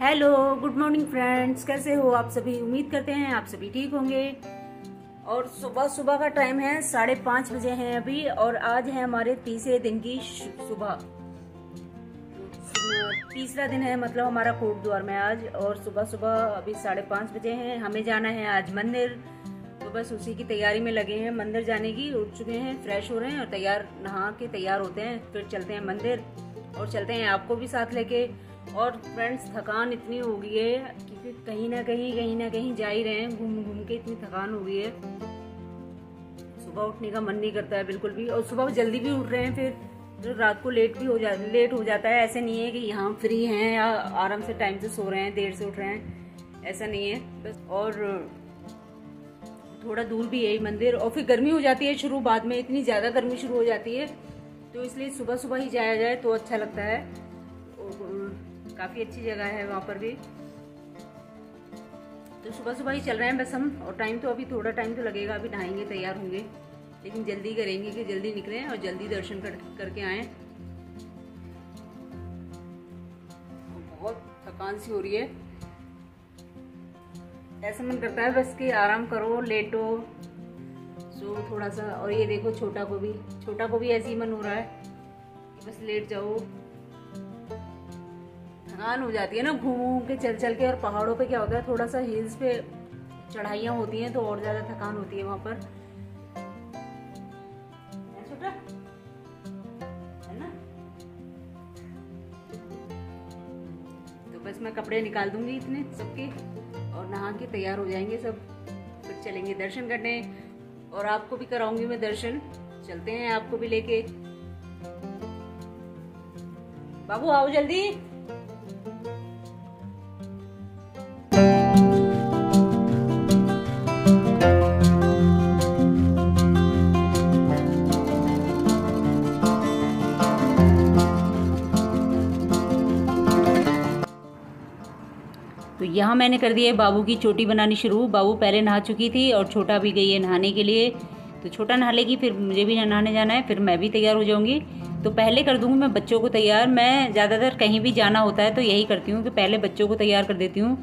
Hello, good morning friends, कैसे हो आप सभी। उम्मीद करते हैं आप सभी ठीक होंगे। और सुबह सुबह का टाइम है, 5:30 बजे हैं अभी। और आज है हमारे तीसरे दिन की सुबह, तीसरा दिन है मतलब हमारा कोटद्वार में आज। और सुबह सुबह अभी 5:30 बजे हैं। हमें जाना है आज मंदिर, तो बस उसी की तैयारी में लगे हैं। मंदिर जाने की उठ चुके हैं, फ्रेश हो रहे हैं और तैयार, नहा के तैयार होते हैं, फिर चलते हैं मंदिर और चलते हैं आपको भी साथ लेके। और फ्रेंड्स, थकान इतनी हो गई है क्योंकि कहीं ना कहीं जा ही रहे हैं, घूम घूम के इतनी थकान हो गई है, सुबह उठने का मन नहीं करता है बिल्कुल भी। और सुबह जल्दी भी उठ रहे हैं, फिर तो रात को लेट हो जाता है। ऐसे नहीं है कि यहाँ फ्री हैं या आराम से टाइम से सो रहे हैं, देर से उठ रहे हैं, ऐसा नहीं है बस। और थोड़ा दूर भी है मंदिर, और फिर गर्मी हो जाती है शुरू, बाद में इतनी ज़्यादा गर्मी शुरू हो जाती है, तो इसलिए सुबह सुबह ही जाया जाए तो अच्छा लगता है। काफ़ी अच्छी जगह है वहाँ पर भी, तो सुबह सुबह ही चल रहे हैं बस हम। और टाइम तो अभी थोड़ा टाइम तो लगेगा, अभी नहाएंगे तैयार होंगे, लेकिन जल्दी करेंगे कि जल्दी निकलें और जल्दी दर्शन करके आएँ। बहुत थकान सी हो रही है, ऐसा मन करता है बस कि आराम करो, लेटो, सो थोड़ा सा। और ये देखो छोटा को भी ऐसे ही मन हो रहा है कि बस लेट जाओ। थकान हो जाती है ना घूम के चल के। और पहाड़ों पे क्या होता है, थोड़ा सा हिल्स पे चढ़ाइयाँ होती हैं तो और ज्यादा थकान होती है वहां पर, छोटा है ना। तो बस मैं कपड़े निकाल दूंगी इतने सबके और नहा के तैयार हो जाएंगे सब, फिर चलेंगे दर्शन करने। और आपको भी कराऊंगी मैं दर्शन, चलते हैं आपको भी लेके। बाबू आओ जल्दी। तो यहाँ मैंने कर दिया है बाबू की चोटी बनानी शुरू। बाबू पहले नहा चुकी थी और छोटा भी गई है नहाने के लिए, तो छोटा नहा लेगी, फिर मुझे भी नहाने जाना है, फिर मैं भी तैयार हो जाऊंगी। तो पहले कर दूंगी मैं बच्चों को तैयार। मैं ज़्यादातर कहीं भी जाना होता है तो यही करती हूँ कि पहले बच्चों को तैयार कर देती हूँ,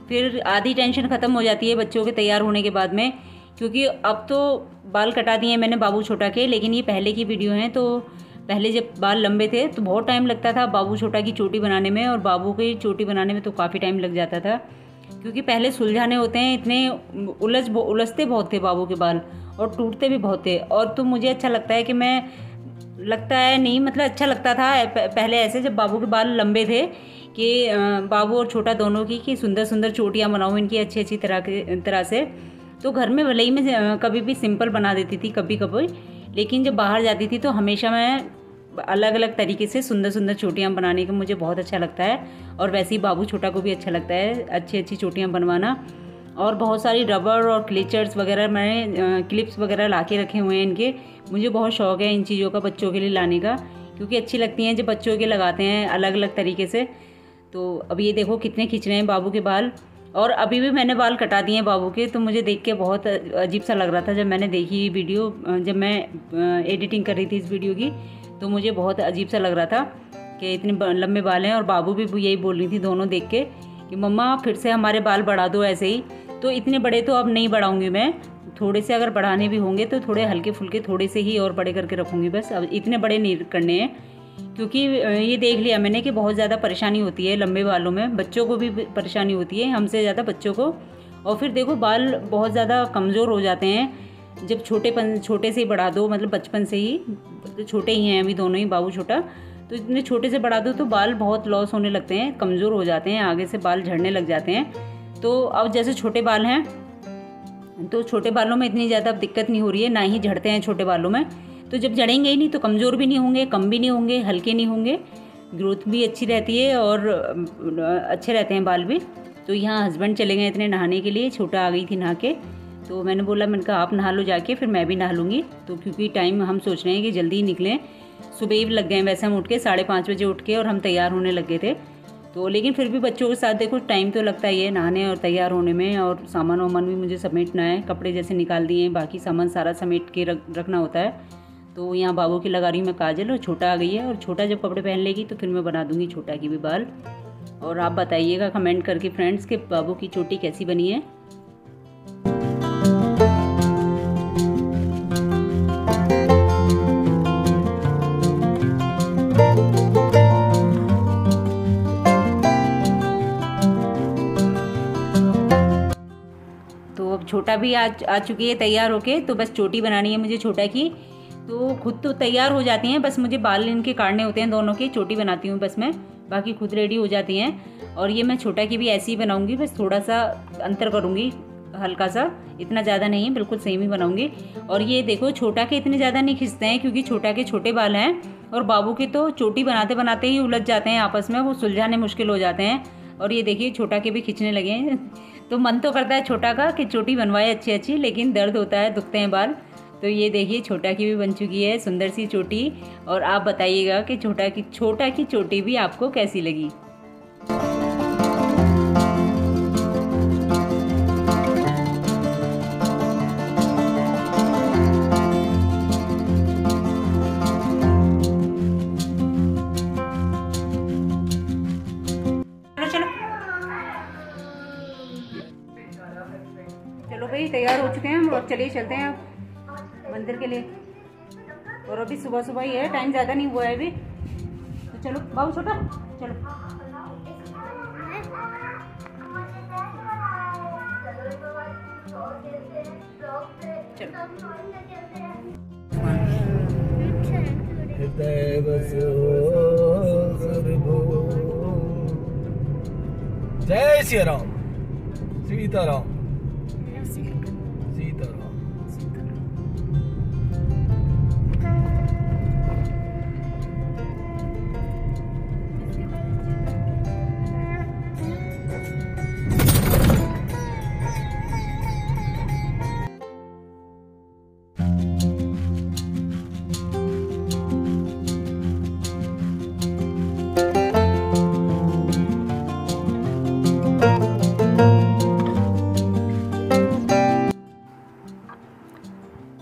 फिर आधी टेंशन ख़त्म हो जाती है बच्चों के तैयार होने के बाद में। क्योंकि अब तो बाल कटा दिए मैंने बाबू छोटा के, लेकिन ये पहले की वीडियो हैं। तो पहले जब बाल लंबे थे तो बहुत टाइम लगता था बाबू छोटा की चोटी बनाने में, और बाबू की चोटी बनाने में तो काफ़ी टाइम लग जाता था, क्योंकि पहले सुलझाने होते हैं, इतने उलझते बहुत थे बाबू के बाल और टूटते भी बहुत थे। और तो मुझे अच्छा लगता है कि अच्छा लगता था पहले ऐसे, जब बाबू के बाल लंबे थे, कि बाबू और छोटा दोनों की सुंदर सुंदर चोटियाँ बनाऊँ इनकी अच्छी तरह से। तो घर में भले ही मैं कभी भी सिंपल बना देती थी कभी कभी, लेकिन जब बाहर जाती थी तो हमेशा मैं अलग अलग तरीके से सुंदर सुंदर चोटियाँ बनाने का मुझे बहुत अच्छा लगता है। और वैसे ही बाबू छोटा को भी अच्छा लगता है अच्छी चोटियाँ बनवाना। और बहुत सारी रबर और क्लेचर्स वगैरह, मैंने क्लिप्स वगैरह ला के रखे हुए हैं इनके। मुझे बहुत शौक है इन चीज़ों का बच्चों के लिए लाने का, क्योंकि अच्छी लगती हैं जब बच्चों के लगाते हैं अलग अलग तरीके से। तो अब ये देखो कितने खींच रहे हैं बाबू के बाल। और अभी भी मैंने बाल कटा दिए हैं बाबू के, तो मुझे देख के बहुत अजीब सा लग रहा था जब मैंने देखी वीडियो, जब मैं एडिटिंग कर रही थी इस वीडियो की, तो मुझे बहुत अजीब सा लग रहा था कि इतने लंबे बाल हैं। और बाबू भी यही बोल रही थी दोनों देख के कि मम्मा फिर से हमारे बाल बढ़ा दो ऐसे ही। तो इतने बड़े तो अब नहीं बढ़ाऊंगी मैं, थोड़े से अगर बढ़ाने भी होंगे तो थोड़े हल्के फुल्के थोड़े से ही और बड़े करके रखूँगी बस, अब इतने बड़े नहीं करने हैं। क्योंकि ये देख लिया मैंने कि बहुत ज़्यादा परेशानी होती है लंबे बालों में, बच्चों को भी परेशानी होती है, हमसे ज़्यादा बच्चों को। और फिर देखो बाल बहुत ज़्यादा कमज़ोर हो जाते हैं जब छोटे से ही बढ़ा दो, मतलब बचपन से ही, तो छोटे ही हैं अभी दोनों ही, बाबू छोटा, तो इतने छोटे से बढ़ा दो तो बाल बहुत लॉस होने लगते हैं, कमज़ोर हो जाते हैं, आगे से बाल झड़ने लग जाते हैं। तो अब जैसे छोटे बाल हैं तो छोटे बालों में इतनी ज़्यादा दिक्कत नहीं हो रही है, ना ही झड़ते हैं छोटे बालों में। तो जब झड़ेंगे ही नहीं तो कमज़ोर भी नहीं होंगे, कम भी नहीं होंगे, हल्के नहीं होंगे, ग्रोथ भी अच्छी रहती है और अच्छे रहते हैं बाल भी। तो यहाँ हस्बैंड चले गए इतने नहाने के लिए, छोटा आ गई थी नहा के, तो मैंने कहा आप नहा लो जाके, फिर मैं भी नहा लूँगी। तो क्योंकि टाइम हम सोच रहे हैं कि जल्दी ही निकलें, सुबह ही लग गए वैसे हम उठ के 5:30 बजे उठ के, और हम तैयार होने लगे थे। तो लेकिन फिर भी बच्चों के साथ देखो टाइम तो लगता ही है नहाने और तैयार होने में, और सामान वामान भी मुझे समेटना है, कपड़े जैसे निकाल दिए हैं, बाकी सामान सारा समेट के रखना होता है। तो यहाँ बाबू की लगा रही हूँ मैं काजल, और छोटा आ गई है, और छोटा जब कपड़े पहन लेगी तो फिर मैं बना दूँगी छोटा की भी बाल। और आप बताइएगा कमेंट करके फ्रेंड्स कि बाबू की चोटी कैसी बनी है। तो अब छोटा भी आ चुकी है तैयार होके, तो बस चोटी बनानी है मुझे छोटा की। तो खुद तो तैयार हो जाती हैं, बस मुझे बाल इनके काटने होते हैं दोनों के, चोटी बनाती हूँ बस मैं, बाकी खुद रेडी हो जाती हैं। और ये मैं छोटा की भी ऐसे ही बनाऊँगी, बस थोड़ा सा अंतर करूँगी, हल्का सा, इतना ज़्यादा नहीं, बिल्कुल सेम ही बनाऊँगी। और ये देखो छोटा के इतने ज़्यादा नहीं खिंचते हैं क्योंकि छोटा के छोटे बाल हैं, और बाबू के तो चोटी बनाते बनाते ही उलझ जाते हैं आपस में, वो सुलझाने मुश्किल हो जाते हैं। और ये देखिए छोटा के भी खिंचने लगे हैं। तो मन तो करता है छोटा का कि चोटी बनवाए अच्छी अच्छी, लेकिन दर्द होता है, दुखते हैं बाल। तो ये देखिए छोटा की भी बन चुकी है सुंदर सी चोटी। और आप बताइएगा कि छोटा की चोटी भी आपको कैसी लगी। चलो भाई तैयार हो चुके हैं हम, और चलिए चलते हैं मंदिर के लिए। और अभी सुबह सुबह ही है, टाइम ज़्यादा नहीं हुआ है अभी, तो चलो बाबू छोटा चलो। जय श्री राम, सीताराम, सीताराम।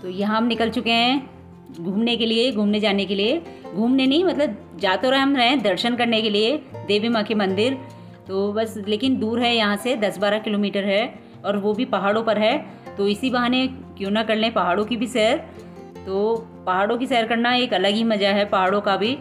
तो यहाँ हम निकल चुके हैं घूमने के लिए, घूमने जाने के लिए, घूमने नहीं मतलब जा तो हम रहे हैं दर्शन करने के लिए देवी माँ के मंदिर। तो बस लेकिन दूर है यहाँ से, 10-12 किलोमीटर है, और वो भी पहाड़ों पर है। तो इसी बहाने क्यों ना कर लें पहाड़ों की भी सैर। तो पहाड़ों की सैर करना एक अलग ही मज़ा है पहाड़ों का भी।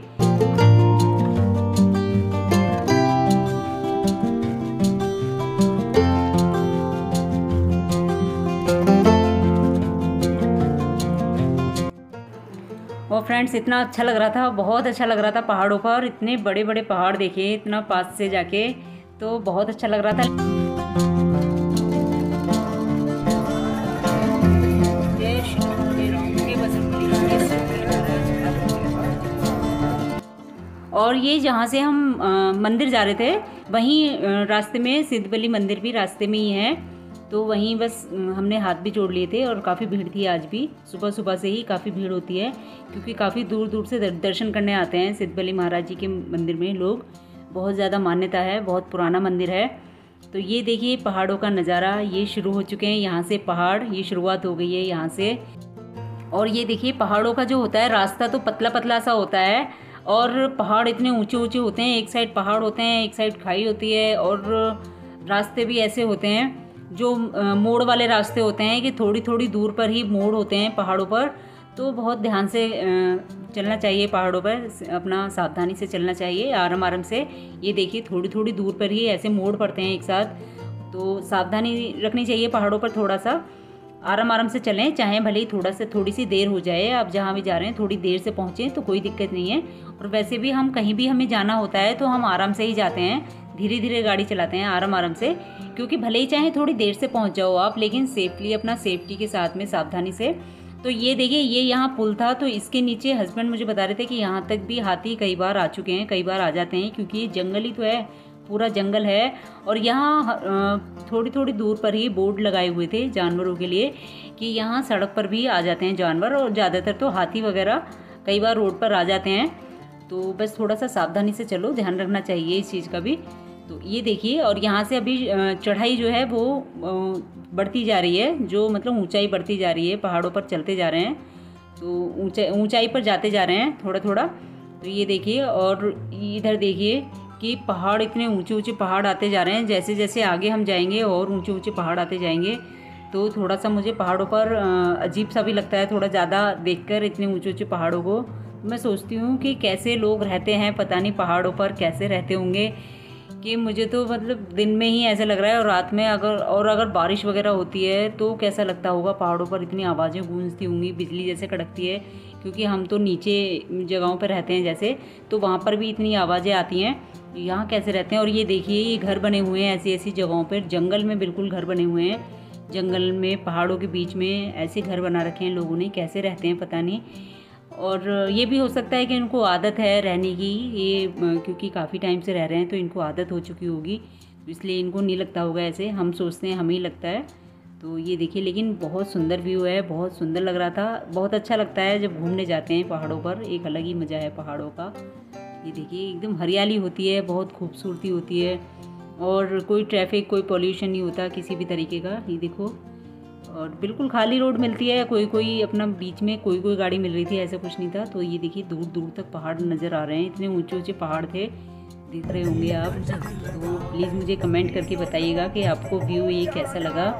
और फ्रेंड्स इतना अच्छा लग रहा था, बहुत अच्छा लग रहा था पहाड़ों पर, इतने बड़े बड़े पहाड़ देखे इतना पास से जाके, तो बहुत अच्छा लग रहा था। और ये जहाँ से हम मंदिर जा रहे थे वहीं रास्ते में सिद्धबली मंदिर भी रास्ते में ही है। तो वहीं बस हमने हाथ भी जोड़ लिए थे, और काफ़ी भीड़ थी आज भी, सुबह सुबह से ही काफ़ी भीड़ होती है क्योंकि काफ़ी दूर दूर से दर्शन करने आते हैं सिद्धबली महाराज जी के मंदिर में लोग। बहुत ज़्यादा मान्यता है, बहुत पुराना मंदिर है। तो ये देखिए पहाड़ों का नज़ारा, ये शुरू हो चुके हैं यहाँ से पहाड़, ये शुरुआत हो गई है यहाँ से। और ये देखिए पहाड़ों का जो होता है रास्ता तो पतला पतला सा होता है, और पहाड़ इतने ऊंचे ऊंचे होते हैं, एक साइड पहाड़ होते हैं, एक साइड खाई होती है, और रास्ते भी ऐसे होते हैं जो मोड़ वाले रास्ते होते हैं कि थोड़ी थोड़ी दूर पर ही मोड़ होते हैं पहाड़ों पर। तो बहुत ध्यान से चलना चाहिए पहाड़ों पर, अपना सावधानी से चलना चाहिए, आराम आराम से। ये देखिए थोड़ी थोड़ी दूर पर ही ऐसे मोड़ पड़ते हैं एक साथ, तो सावधानी रखनी चाहिए पहाड़ों पर, थोड़ा सा आराम आराम से चलें, चाहे भले ही थोड़ी सी देर हो जाए। आप जहाँ भी जा रहे हैं थोड़ी देर से पहुँचें तो कोई दिक्कत नहीं है। और वैसे भी हम कहीं भी हमें जाना होता है तो हम आराम से ही जाते हैं, धीरे धीरे गाड़ी चलाते हैं आराम आराम से, क्योंकि भले ही चाहे थोड़ी देर से पहुँच जाओ आप, लेकिन सेफली, अपना सेफ्टी के साथ में, सावधानी से। तो ये देखिए ये यहाँ पुल था, तो इसके नीचे हस्बैंड मुझे बता रहे थे कि यहाँ तक भी हाथी कई बार आ चुके हैं, कई बार आ जाते हैं, क्योंकि ये जंगल ही तो है, पूरा जंगल है। और यहाँ थोड़ी थोड़ी दूर पर ही बोर्ड लगाए हुए थे जानवरों के लिए कि यहाँ सड़क पर भी आ जाते हैं जानवर, और ज़्यादातर तो हाथी वगैरह कई बार रोड पर आ जाते हैं। तो बस थोड़ा सा सावधानी से चलो, ध्यान रखना चाहिए इस चीज़ का भी। तो ये देखिए, और यहाँ से अभी चढ़ाई जो है वो बढ़ती जा रही है, जो मतलब ऊंचाई बढ़ती जा रही है, पहाड़ों पर चलते जा रहे हैं। तो ऊंचाई पर जाते जा रहे हैं थोड़ा थोड़ा। तो ये देखिए, और इधर देखिए कि पहाड़, इतने ऊंचे ऊंचे पहाड़ आते जा रहे हैं। जैसे जैसे आगे हम जाएंगे और ऊंचे ऊंचे पहाड़ आते जाएंगे, तो थोड़ा सा मुझे पहाड़ों पर अजीब सा भी लगता है थोड़ा ज़्यादा देखकर इतने ऊंचे ऊंचे पहाड़ों को। मैं सोचती हूँ कि कैसे लोग रहते हैं, पता नहीं पहाड़ों पर कैसे रहते होंगे, कि मुझे तो मतलब दिन में ही ऐसा लग रहा है, और रात में अगर बारिश वगैरह होती है तो कैसा लगता होगा। पहाड़ों पर इतनी आवाज़ें गूंजती होंगी, बिजली जैसे कड़कती है, क्योंकि हम तो नीचे जगहों पर रहते हैं जैसे, तो वहाँ पर भी इतनी आवाज़ें आती हैं। यहाँ कैसे रहते हैं। और ये देखिए, ये घर बने हुए हैं ऐसी ऐसी जगहों पर, जंगल में बिल्कुल घर बने हुए हैं, जंगल में पहाड़ों के बीच में ऐसे घर बना रखे हैं लोगों ने। कैसे रहते हैं पता नहीं। और ये भी हो सकता है कि इनको आदत है रहने की, ये क्योंकि काफ़ी टाइम से रह रहे हैं तो इनको आदत हो चुकी होगी, इसलिए इनको नहीं लगता होगा ऐसे। हम सोचते हैं हमें ही लगता है। तो ये देखिए, लेकिन बहुत सुंदर व्यू है, बहुत सुंदर लग रहा था। बहुत अच्छा लगता है जब घूमने जाते हैं पहाड़ों पर, एक अलग ही मज़ा है पहाड़ों का। ये देखिए, एकदम हरियाली होती है, बहुत खूबसूरती होती है, और कोई ट्रैफिक, कोई पॉल्यूशन नहीं होता किसी भी तरीके का। ये देखो, और बिल्कुल खाली रोड मिलती है, कोई अपना बीच में कोई गाड़ी मिल रही थी, ऐसा कुछ नहीं था। तो ये देखिए, दूर दूर तक पहाड़ नज़र आ रहे हैं, इतने ऊंचे ऊंचे पहाड़ थे, देख रहे होंगे आप। तो प्लीज़ मुझे कमेंट करके बताइएगा कि आपको व्यू ये कैसा लगा।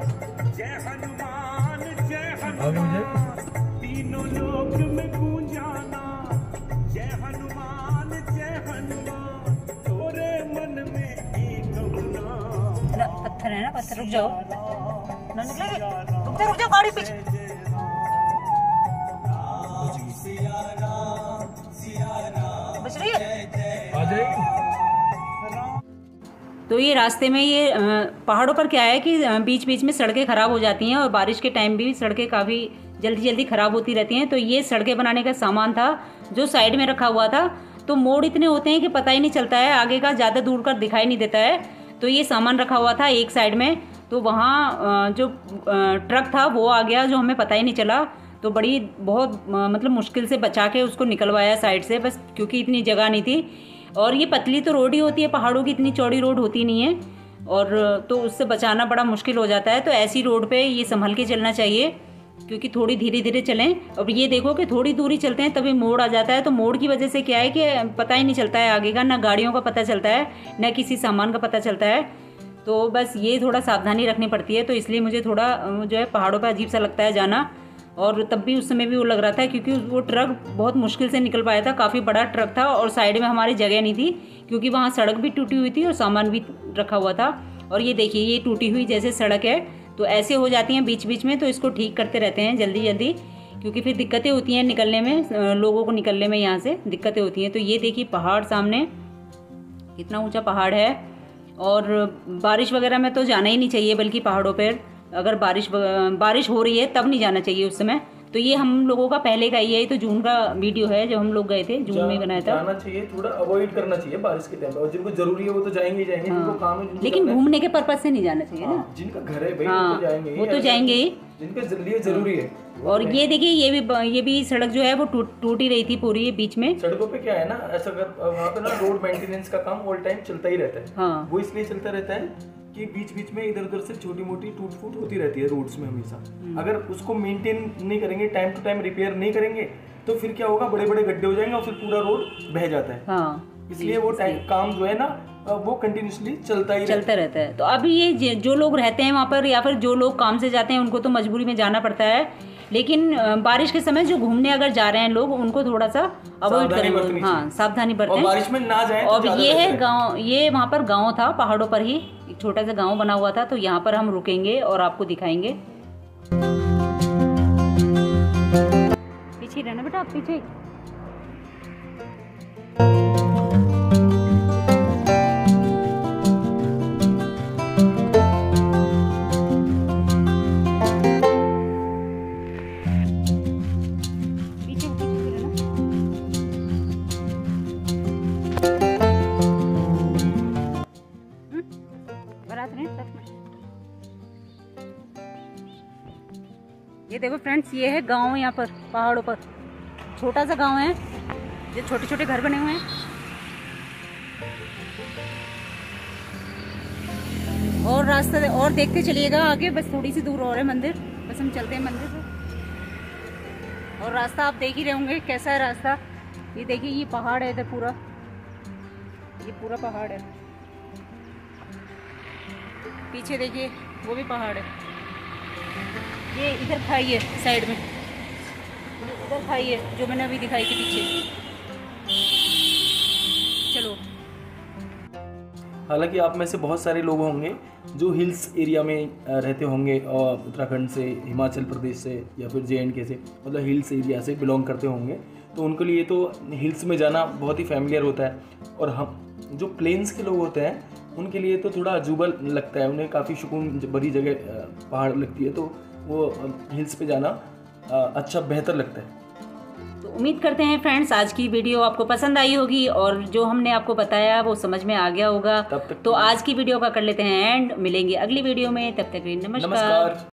पत्थर है ना, पत्थर, रुक जाओ ना, निकलेंगे, रुक जाओ गाड़ी पीछे। बच रही है, आ जाएगी। तो ये रास्ते में ये पहाड़ों पर क्या है कि बीच बीच में सड़कें ख़राब हो जाती हैं, और बारिश के टाइम भी सड़कें काफ़ी जल्दी जल्दी ख़राब होती रहती हैं। तो ये सड़कें बनाने का सामान था जो साइड में रखा हुआ था। तो मोड़ इतने होते हैं कि पता ही नहीं चलता है, आगे का ज़्यादा दूर कर दिखाई नहीं देता है। तो ये सामान रखा हुआ था एक साइड में, तो वहाँ जो ट्रक था वो आ गया, जो हमें पता ही नहीं चला। तो बहुत मतलब मुश्किल से बचा के उसको निकलवाया साइड से, बस क्योंकि इतनी जगह नहीं थी। और ये पतली तो रोड ही होती है, पहाड़ों की इतनी चौड़ी रोड होती नहीं है, और तो उससे बचाना बड़ा मुश्किल हो जाता है। तो ऐसी रोड पे ये संभल के चलना चाहिए, क्योंकि थोड़ी धीरे धीरे चलें। अब ये देखो कि थोड़ी दूरी चलते हैं तभी मोड़ आ जाता है। तो मोड़ की वजह से क्या है कि पता ही नहीं चलता है आगे का, ना गाड़ियों का पता चलता है, ना किसी सामान का पता चलता है। तो बस ये थोड़ा सावधानी रखनी पड़ती है। तो इसलिए मुझे थोड़ा जो है पहाड़ों पर अजीब सा लगता है जाना। और तब भी उस समय भी वो लग रहा था, क्योंकि वो ट्रक बहुत मुश्किल से निकल पाया था, काफ़ी बड़ा ट्रक था, और साइड में हमारी जगह नहीं थी, क्योंकि वहाँ सड़क भी टूटी हुई थी और सामान भी रखा हुआ था। और ये देखिए, ये टूटी हुई जैसे सड़क है, तो ऐसे हो जाती हैं बीच बीच में, तो इसको ठीक करते रहते हैं जल्दी जल्दी, क्योंकि फिर दिक्कतें होती हैं निकलने में, लोगों को निकलने में यहाँ से दिक्कतें होती हैं। तो ये देखिए पहाड़ सामने, कितना ऊँचा पहाड़ है। और बारिश वगैरह में तो जाना ही नहीं चाहिए, बल्कि पहाड़ों पर अगर बारिश हो रही है तब नहीं जाना चाहिए उस समय। तो ये हम लोगों का पहले का ही है, तो जून का वीडियो है जब हम लोग गए थे, जून में बनाया था। जाना चाहिए, थोड़ा अवॉइड करना चाहिए बारिश के टाइम पे, और जिनको जरूरी है वो तो जाएंगे ही जाएंगे, जिनको काम है, लेकिन घूमने के पर्पज से नहीं जाना चाहिए ना। जिनका घर है भाई वो तो जाएंगे, वो तो जाएंगे ही, जिनके लिए जरूरी है। और ये देखिए, ये भी सड़क जो है वो टूटी रही थी पूरी बीच में। सड़कों पे क्या है ना, ऐसा वहाँ पे ना रोड मेंटेनेंस का काम ऑल टाइम चलता ही रहता है। हाँ, वो इसलिए चलता रहता है कि बीच बीच में इधर उधर से छोटी मोटी टूट फूट होती रहती है रोड्स में हमेशा। अगर उसको मेंटेन नहीं करेंगे, टाइम टू टाइम रिपेयर नहीं करेंगे, तो फिर क्या होगा, बड़े बड़े गड्ढे हो जाएंगे और फिर पूरा रोड बह जाता है। हाँ, इसलिए वो काम जो है ना वो कंटिन्यूसली चलता रहता है। तो अभी ये जो लोग रहते हैं वहाँ पर, या फिर जो लोग काम से जाते हैं, उनको तो मजबूरी में जाना पड़ता है। लेकिन बारिश के समय जो घूमने अगर जा रहे हैं लोग, उनको थोड़ा सा अवॉइड करें, हाँ सावधानी बरतें, और बारिश में ना जाएं। और ये है गांव, ये वहाँ पर गांव था, पहाड़ों पर ही एक छोटा सा गांव बना हुआ था। तो यहाँ पर हम रुकेंगे और आपको दिखाएंगे। पीछे रहना बेटा, आप पीछे। ये देखो फ्रेंड्स, ये है गांव, यहाँ पर पहाड़ों पर छोटा सा गांव है, ये छोटे छोटे घर बने हुए हैं। और रास्ता और देखते चलिएगा आगे, बस थोड़ी सी दूर और है मंदिर, बस हम चलते हैं मंदिर से। और रास्ता आप देख ही रहे होंगे कैसा है रास्ता। ये देखिए, ये पहाड़ है इधर पूरा, ये पूरा पहाड़ है। पीछे देखिए वो भी पहाड़ है। ये इधर खाई है साइड में, इधर खाई है जो मैंने अभी दिखाई थी पीछे। चलो, हालांकि आप में से बहुत सारे लोग होंगे जो हिल्स एरिया में रहते होंगे और उत्तराखंड से, हिमाचल प्रदेश से या फिर JNK से, मतलब हिल्स एरिया से बिलोंग करते होंगे। तो उनके लिए तो हिल्स में जाना बहुत ही फैमिलियर होता है। और हम जो प्लेन्स के लोग होते हैं उनके लिए तो थोड़ा अजूबा लगता है, उन्हें काफ़ी सुकून भरी जगह पहाड़ लगती है, तो वो हिल्स पे जाना अच्छा बेहतर लगता है। तो उम्मीद करते हैं फ्रेंड्स आज की वीडियो आपको पसंद आई होगी और जो हमने आपको बताया वो समझ में आ गया होगा। तब तक तो आज की वीडियो का कर लेते हैं एंड, मिलेंगे अगली वीडियो में, तब तक नमस्कार।